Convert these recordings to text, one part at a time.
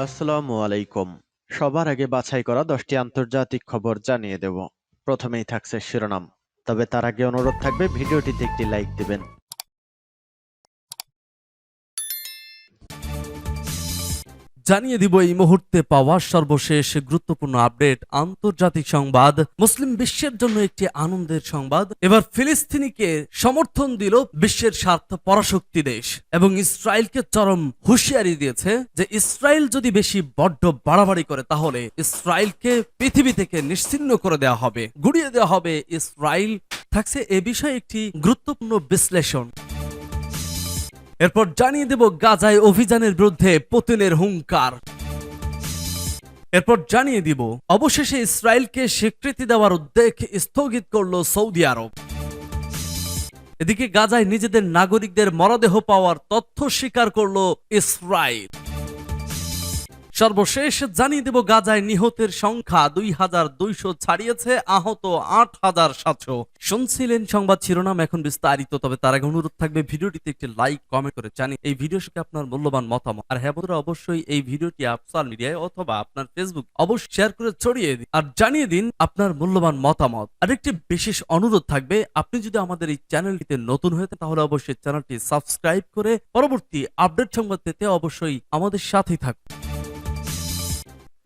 আসসালামু আলাইকুম। সবার আগে বাছাই করা 10টি আন্তর্জাতিক খবর জানিয়ে দেব। প্রথমেই থাকছে শিরোনাম। তবে তার আগে অনুরোধ থাকবে ভিডিওটিতে একটি লাইক দিবেন। জানিয়ে দিব এই মুহূর্তে পাওয়া সর্বশেষ গুরুত্বপূর্ণ আপডেট আন্তর্জাতিক সংবাদ। মুসলিম বিশ্বের জন্য একটি আনন্দের সংবাদ। এবার ফিলিস্তিনিকে সমর্থন দিল বিশ্বের স্বার্থ পরাশক্তি দেশ এবং ইসরায়েলকে চরম হুঁশিয়ারি দিয়েছে যে ইসরায়েল যদি বেশি বড্ড বাড়াবাড়ি করে তাহলে ইসরায়েলকে পৃথিবী থেকে নিশ্চিহ্ন করে দেওয়া হবে, গুড়িয়ে দেওয়া হবে ইসরায়েল। থাকছে এ বিষয়ে একটি গুরুত্বপূর্ণ বিশ্লেষণ। এরপর জানিয়ে দেব গাজায় অভিযানের বিরুদ্ধে পুতিনের হুঙ্কার। এরপর জানিয়ে দিব অবশেষে ইসরায়েলকে স্বীকৃতি দেওয়ার উদ্যোগ স্থগিত করল সৌদি আরব। এদিকে গাজায় নিজেদের নাগরিকদের মরদেহ পাওয়ার তথ্য স্বীকার করল ইসরায়েল। সর্বশেষ জানিয়ে দেব গাজায় নিহতের সংখ্যা 2200 ছাড়িয়েছে, আহত 8700। শুনছিলেন সংবাদ শিরোনাম, এখন বিস্তারিত। তবে তার আগে অনুরোধ থাকবে ভিডিওটিতে একটি লাইক কমেন্ট করে জানিয়ে এই ভিডিও থেকে আপনার মূল্যবান মতামত। আর হ্যাঁ বন্ধুরা, অবশ্যই এই ভিডিওটি সোশ্যাল মিডিয়ায় অথবা আপনার ফেসবুক অবশ্যই শেয়ার করে ছড়িয়ে দিন আর জানিয়ে দিন আপনার মূল্যবান মতামত। আর একটি বিশেষ অনুরোধ থাকবে, আপনি যদি আমাদের এই চ্যানেলটিতে নতুন হয়ে থাকেন তাহলে অবশ্যই চ্যানেলটি সাবস্ক্রাইব করে পরবর্তী আপডেট সংবাদ পেতে অবশ্যই আমাদের সাথেই থাকুন।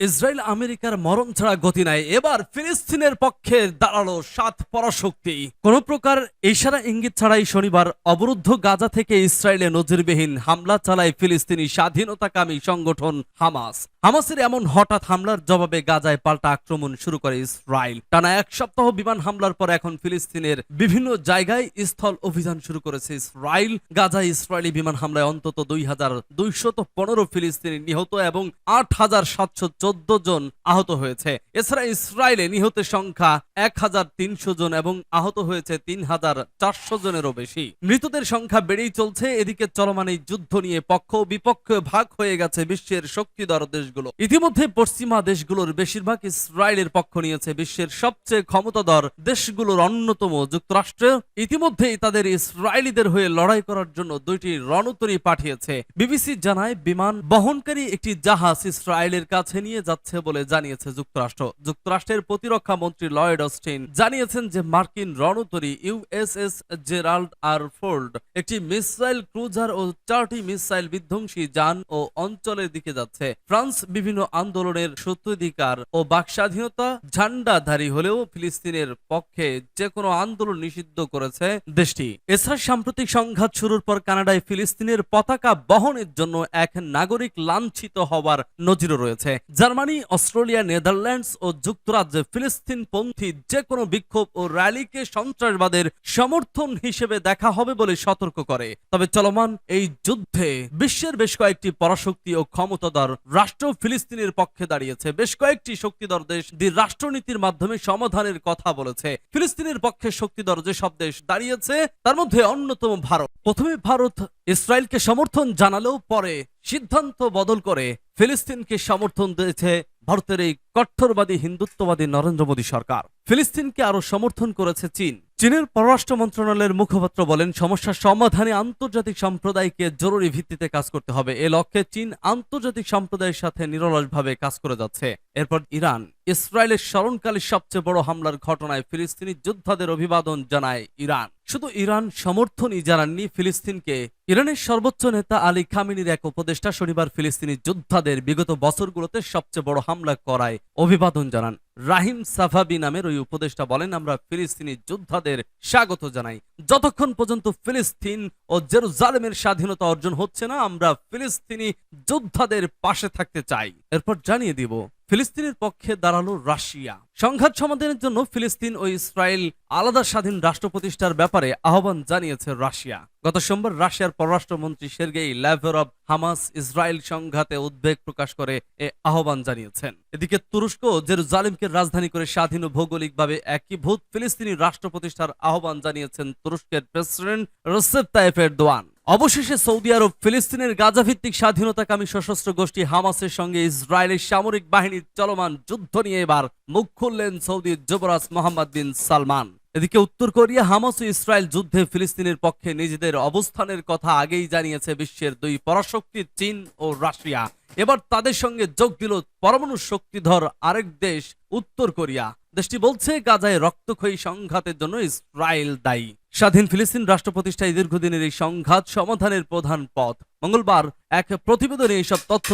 ইসরায়েল আমেরিকার মরণ ছাড়া গতি নাই, এবার ফিলিস্তিনের পক্ষে দাঁড়ালো 7 পরাশক্তি। কোন প্রকার ইশারা ইঙ্গিত ছাড়াই শনিবার অবরুদ্ধ গাজা থেকে ইসরায়েলে নজিরবিহীন হামলা চালায় ফিলিস্তিনি স্বাধীনতাকামী সংগঠন হামাস। হামাসের এমন হঠাৎ হামলার জবাবে গাজায় পাল্টা আক্রমণ শুরু করে ইসরায়েল। টানা এক সপ্তাহ বিমান হামলার পর এখন ফিলিস্তিনের বিভিন্ন জায়গায় স্থল অভিযান শুরু করেছে ইসরায়েল। গাজায় ইসরায়েলি বিমান হামলায় অন্তত 2215 ফিলিস্তিনি নিহত এবং 8714 জন আহত হয়েছে। এছাড়া ইসরায়েলে নিহতের সংখ্যা 1300 জন এবং আহত হয়েছে 3400 জনেরও বেশি। মৃতদের সংখ্যা বেড়েই চলছে। এদিকে চলমান এই যুদ্ধ নিয়ে পক্ষ বিপক্ষ ভাগ হয়ে গেছে বিশ্বের শক্তিধর দেশগুলো। ইতিমধ্যে পশ্চিমা দেশগুলোর বেশিরভাগ ইসরায়েলের পক্ষ নিয়েছে। বিশ্বের সবচেয়ে ক্ষমতাধর দেশগুলোর অন্যতম যুক্তরাষ্ট্র ইতিমধ্যেই তাদের ইসরায়েলিদের হয়ে লড়াই করার জন্য 2টি রণতরী পাঠিয়েছে। বিবিসি জানায় বিমান বহনকারী একটি জাহাজ ইসরায়েলের কাছে নিয়ে যাচ্ছে বলে জানিয়েছে যুক্তরাষ্ট্র। যুক্তরাষ্ট্রের প্রতিরক্ষা মন্ত্রী লয়েড অস্টিন জানিয়েছেন যে মার্কিন রণতরী ইউএসএস জেরাল্ড আর ফোর্ড একটি মিসাইল ক্রুজার ও 4টি মিসাইল বিধ্বংসী যান ও অঞ্চলের দিকে যাচ্ছে। ফ্রান্স বিভিন্ন আন্দোলনের সত্যাধিকার ও বাকস্বাধীনতা ঝান্ডাধারী হলেও ফিলিস্তিনের পক্ষে যে কোনো আন্দোলন নিষিদ্ধ করেছে দেশটি। এছাড়া সাম্প্রতিক সংঘাত শুরুর পর কানাডায় ফিলিস্তিনের পতাকা বহনের জন্য এক নাগরিক লাঞ্ছিত হওয়ার নজিরও রয়েছে। জার্মানি, অস্ট্রেলিয়া, নেদারল্যান্ডস ও যুক্তরাজ্যে ফিলিস্তিনপন্থী যে কোনো বিক্ষোভ ও র্যালিকে সন্ত্রাসবাদের সমর্থন হিসেবে দেখা হবে বলে সতর্ক করে। তবে চলমান এই যুদ্ধে বিশ্বের বেশ কয়েকটি পরাশক্তি ও ক্ষমতাধর রাষ্ট্র ফিলিস্তিনের পক্ষে দাঁড়িয়েছে। বেশ কয়েকটি শক্তিধর দেশ রাষ্ট্রনীতির মাধ্যমে সমাধানের কথা বলেছে। ফিলিস্তিনের পক্ষে শক্তিধর যেসব দেশ দাঁড়িয়েছে তার মধ্যে অন্যতম ভারত। প্রথমে ভারত ইসরায়েলকে সমর্থন জানালেও পরে সিদ্ধান্ত বদল করে ফিলিস্তিনকে সমর্থন দিয়েছে ভারতের এই কট্টরবাদী হিন্দুত্ববাদী নরেন্দ্র মোদী সরকার। ফিলিস্তিনকে আরো সমর্থন করেছে চীন। চীনের পররাষ্ট্র মন্ত্রণালয়ের মুখপাত্র বলেন, সমস্যার সমাধানে আন্তর্জাতিক সম্প্রদায়কে জরুরি ভিত্তিতে কাজ করতে হবে। এ লক্ষ্যে চীন আন্তর্জাতিক সম্প্রদায়ের সাথে নিরলসভাবে কাজ করে যাচ্ছে। এরপর ইরান ইসরায়েলের স্মরণকালে সবচেয়ে বড় হামলার ঘটনায় ফিলিস্তিনি যোদ্ধাদের অভিবাদন জানায় ইরান। শুধু ইরান সমর্থনই জানাননি ফিলিস্তিনকে। ইরানের সর্বোচ্চ নেতা আলী খামেনির এক উপদেষ্টা শনিবার ফিলিস্তিনি যোদ্ধাদের বিগত বছরগুলোতে সবচেয়ে বড় হামলা করায় অভিবাদন জানান। রাহিম সাফাবি নামের ওই উপদেষ্টা বলেন, আমরা ফিলিস্তিনি যোদ্ধাদের স্বাগত জানাই। যতক্ষণ পর্যন্ত ফিলিস্তিন ও জেরুজালেমের স্বাধীনতা অর্জন হচ্ছে না, আমরা ফিলিস্তিনি যোদ্ধাদের পাশে থাকতে চাই। এরপর জানিয়ে দিব ফিলিস্তিনের পক্ষে দাঁড়ালো রাশিয়া। সংঘাত সমাধানের জন্য ফিলিস্তিন ও ইসরায়েল আলাদা স্বাধীন রাষ্ট্র প্রতিষ্ঠার ব্যাপারে আহ্বান জানিয়েছে রাশিয়া। গত সোমবার রাশিয়ার পররাষ্ট্রমন্ত্রী সের্গেই ল্যাভরভ হামাস ইসরায়েল সংঘাতে উদ্বেগ প্রকাশ করে এ আহ্বান জানিয়েছেন। এদিকে তুরস্ক জেরুজালেমকে রাজধানী করে স্বাধীন ও ভৌগোলিকভাবে একীভূত ফিলিস্তিনি রাষ্ট্র প্রতিষ্ঠার আহ্বান জানিয়েছেন তুরস্কের প্রেসিডেন্ট রসেপ তাইয়েপ এরদোয়ান। অবশেষে সৌদি আরব ফিলিস্তিনের গাজা ভিত্তিক স্বাধীনতাকামী সশস্ত্র গোষ্ঠী হামাসের সঙ্গে ইসরায়েলের সামরিক বাহিনীর চলমান যুদ্ধ নিয়ে এবার মুখ খুললেন সৌদি যুবরাজ মোহাম্মদ বিন সালমান। এদিকে উত্তর কোরিয়া, হামাস ও ইসরায়েল যুদ্ধে ফিলিস্তিনের পক্ষে নিজেদের অবস্থানের কথা আগেই জানিয়েছে বিশ্বের দুই পরাশক্তি চীন ও রাশিয়া। এবার তাদের সঙ্গে যোগ দিল পরমাণু শক্তিধর আরেক দেশ উত্তর কোরিয়া। দেশটি বলছে গাজায় রক্তক্ষয়ী সংঘাতের জন্য ইসরায়েল দায়ী। স্বাধীন ফিলিস্তিন রাষ্ট্র প্রতিষ্ঠায় দীর্ঘদিনের এই সংঘাত সমাধানের প্রধান পথ। মঙ্গলবার এক প্রতিবেদনে এইসব তথ্য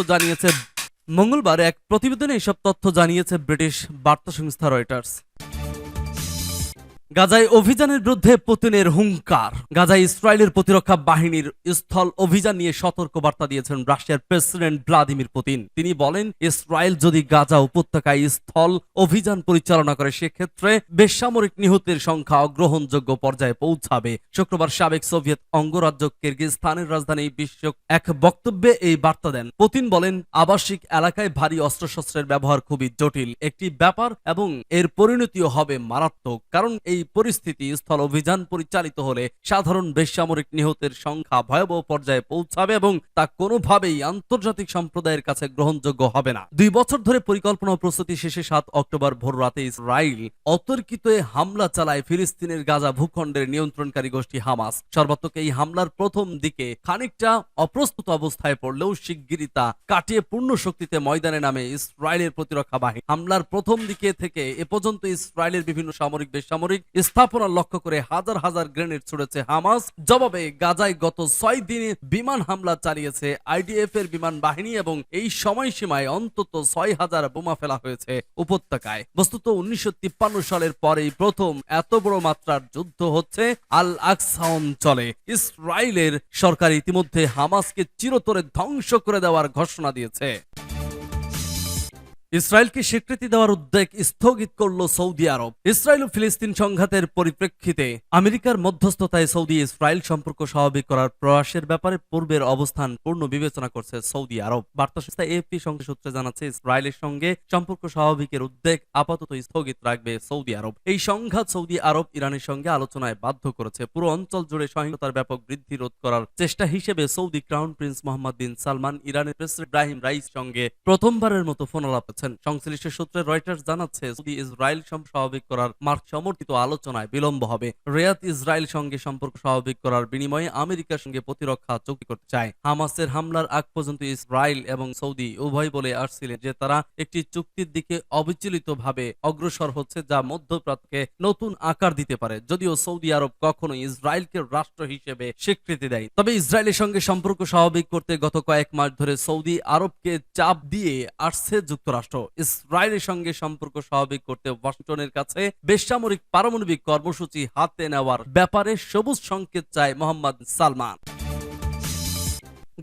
জানিয়েছে ব্রিটিশ বার্তা সংস্থা রয়টার্স। গাজায় অভিযানের বিরুদ্ধে পুতিনের হুঙ্কার। গাজায় ইসরায়েলের প্রতিরক্ষা বাহিনীর স্থল অভিযান নিয়ে সতর্ক বার্তা দিয়েছেন রাশিয়ার প্রেসিডেন্ট ভ্লাদিমির পুতিন। তিনি বলেন, ইসরায়েল যদি গাজা উপত্যকায় স্থল অভিযান পরিচালনা করে সেক্ষেত্রে বেসামরিক নিহতের সংখ্যা অগ্রহণযোগ্য পর্যায়ে পৌঁছাবে। শুক্রবার সাবেক সোভিয়েত অঙ্গরাজ্য কিরগিজস্তানের রাজধানী বিশ্বক এক বক্তব্যে এই বার্তা দেন। পুতিন বলেন, আবাসিক এলাকায় ভারী অস্ত্রশস্ত্রের ব্যবহার খুবই জটিল একটি ব্যাপার এবং এর পরিণতিও হবে মারাত্মক, কারণ এই পরিস্থিতি স্থল অভিযান পরিচালিত হলে সাধারণ বেসামরিক নিহতের সংখ্যা ভয়াবহ পর্যায়ে পৌঁছাবে এবং তা কোনোভাবেই আন্তর্জাতিক সম্প্রদায়ের কাছে গ্রহণযোগ্য হবে না। 2 বছর ধরে পরিকল্পনা ও প্রস্তুতি শেষে 7 অক্টোবর ভোর রাতে ইসরায়েল অতর্কিত হামলা চালায় ফিলিস্তিনের গাজা ভূখণ্ডের নিয়ন্ত্রণকারী গোষ্ঠী হামাস। সর্বাত্মক এই হামলার প্রথম দিকে খানিকটা অপ্রস্তুত অবস্থায় পড়লেও শিগগিরই তা কাটিয়ে পূর্ণ শক্তিতে ময়দানে নামে ইসরায়েলের প্রতিরক্ষা বাহিনী। হামলার প্রথম দিকে থেকে এ পর্যন্ত ইসরায়েলের বিভিন্ন সামরিক বেসামরিক স্থাপনা লক্ষ্য করে হাজার হাজার গ্রেনেড ছুড়েছে হামাস। জবাবে গাজায় গত 6 দিনে বিমান হামলা চালিয়েছে আইডিএফ এর বিমান বাহিনী এবং এই সময়সীমায় অন্তত 6000 বোমা ফেলা হয়েছে উপত্যকায়। বস্তুত 1953 সালের পরেই প্রথম এত বড় মাত্রার যুদ্ধ হচ্ছে আল আকসা অঞ্চলে। ইসরায়েলের সরকার ইতিমধ্যে হামাসকে চিরতরে ধ্বংস করে দেওয়ার ঘোষণা দিয়েছে। ইসরায়েলকে স্বীকৃতি দেওয়ার উদ্যোগ স্থগিত করল সৌদি আরব। ইসরায়েল ও ফিলিস্তিন সংঘাতের পরিপ্রেক্ষিতে আমেরিকার মধ্যস্থতায় সৌদি ইসরায়েল সম্পর্ক স্বাভাবিক করার প্রয়াসের ব্যাপারে পূর্বের অবস্থান পূর্ণ বিবেচনা করছে সৌদি আরব। বার্তা সংস্থা এএফপি সংবাদ সূত্রে জানাচ্ছে, ইসরায়েলের সঙ্গে সম্পর্ক স্বাভাবিকের উদ্যোগ আপাতত স্থগিত রাখবে সৌদি আরব। এই সংঘাত সৌদি আরব ইরানের সঙ্গে আলোচনায় বাধ্য করেছে। পুরো অঞ্চল জুড়ে সহিংসতার ব্যাপক বৃদ্ধি রোধ করার চেষ্টা হিসেবে সৌদি ক্রাউন প্রিন্স মোহাম্মদ বিন সালমান ইরানের প্রেসিডেন্ট ইব্রাহিম রাইসির সঙ্গে প্রথমবারের মতো ফোন আলাপ করেছেন। সংশ্লিষ্ট সূত্রে রয়টার্স জানাচ্ছে, সৌদি ইসরায়েল স্বাভাবিক করার মার্ক সমর্থিত আলোচনায় বিলম্ব হবে। রিয়াদ ইসরায়েল সঙ্গে সম্পর্ক স্বাভাবিক করার বিনিময়ে আমেরিকার সঙ্গে প্রতিরক্ষা চুক্তি করতে চায়। হামাসের হামলার আগ পর্যন্ত ইসরায়েল এবং সৌদি উভয় বলে আসছিলেন যে তারা একটি চুক্তির দিকে অবিচলিতভাবে অগ্রসর হচ্ছে, যা মধ্যপ্রাচ্যকে নতুন আকার দিতে পারে। যদিও সৌদি আরব কখনো ইসরায়েলকে রাষ্ট্র হিসেবে স্বীকৃতি দেয়, তবে ইসরায়েলের সঙ্গে সম্পর্ক স্বাভাবিক করতে গত কয়েক মাস ধরে সৌদি আরবকে চাপ দিয়ে আসছে যুক্তরাষ্ট্র। ইসরায়েলের সঙ্গে সম্পর্ক স্বাভাবিক করতে ওয়াশিংটনের কাছে বেসামরিক পারমাণবিক কর্মসূচি হাতে নেওয়ার ব্যাপারে সবুজ সংকেত চায় মোহাম্মদ সালমান।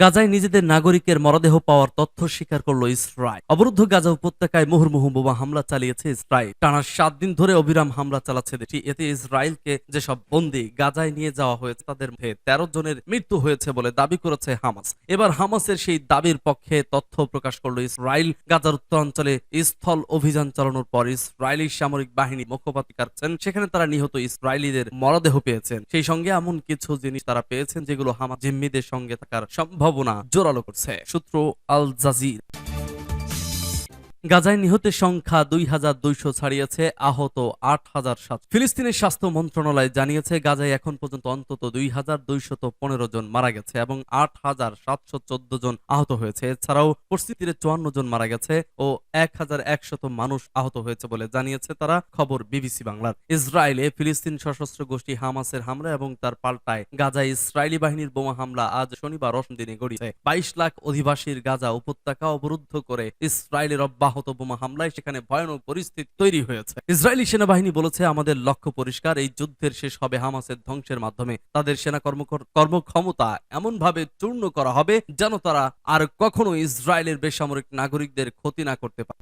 গাজায় নিজেদের নাগরিকের মরদেহ পাওয়ার তথ্য স্বীকার করল ইসরায়েল। অবরুদ্ধ গাজা উপত্যকায় মুহুর্মুহু বোমা হামলা চালিয়েছে ইসরায়েল। টানা 7 দিন ধরে অবিরাম হামলা চালাচ্ছে দেশটি। এতে ইসরায়েলকে যেসব বন্দী গাজায় নিয়ে যাওয়া হয়েছে তাদের মধ্যে 13 জনের মৃত্যু হয়েছে বলে দাবি করেছে হামাস। এবার হামাসের সেই দাবির পক্ষে তথ্য প্রকাশ করল ইসরায়েল। গাজার উত্তরাঞ্চলে স্থল অভিযান চালানোর পর ইসরায়েলি সামরিক বাহিনী মুখপাত্র কাটছেন, সেখানে তারা নিহত ইসরায়েলিদের মরদেহ পেয়েছেন। সেই সঙ্গে এমন কিছু জিনিস তারা পেয়েছেন যেগুলো হামাস জিম্মিদের সঙ্গে থাকার সম্ভাবনা জোরালো করছে। সূত্র আল জাজিরা। গাজায় নিহতের সংখ্যা 2200 ছাড়িয়েছে, আহত 8700। ফিলিস্তিনের স্বাস্থ্য মন্ত্রণালয় জানিয়েছে, গাজায় এখন পর্যন্ত অন্তত 2215 জন মারা গেছে এবং 8714 জন আহত হয়েছে। এছাড়াও পশ্চিম তীরে 54 জন মারা গেছে ও 1100 মানুষ আহত হয়েছে বলে জানিয়েছে তারা, খবর বিবিসি বাংলার। ইসরায়েলে ফিলিস্তিন সশস্ত্র গোষ্ঠী হামাসের হামলা এবং তার পাল্টায় গাজায় ইসরায়েলি বাহিনীর বোমা হামলা আজ শনিবার 8 দিনে গড়িয়েছে। 22 লাখ অধিবাসীর গাজা উপত্যকা অবরুদ্ধ করে ইসরায়েলের আহত বোমা হামলায় সেখানে ভয়ানক পরিস্থিতি তৈরি হয়েছে। ইসরায়েলি সেনাবাহিনী বলেছে, আমাদের লক্ষ্য পরিষ্কার, এই যুদ্ধের শেষ হবে হামাসের ধ্বংসের মাধ্যমে। তাদের সেনা কর্মক্ষমতা এমন ভাবে চূর্ণ করা হবে যেন তারা আর কখনো ইসরায়েলের বেসামরিক নাগরিকদের ক্ষতি না করতে পারে।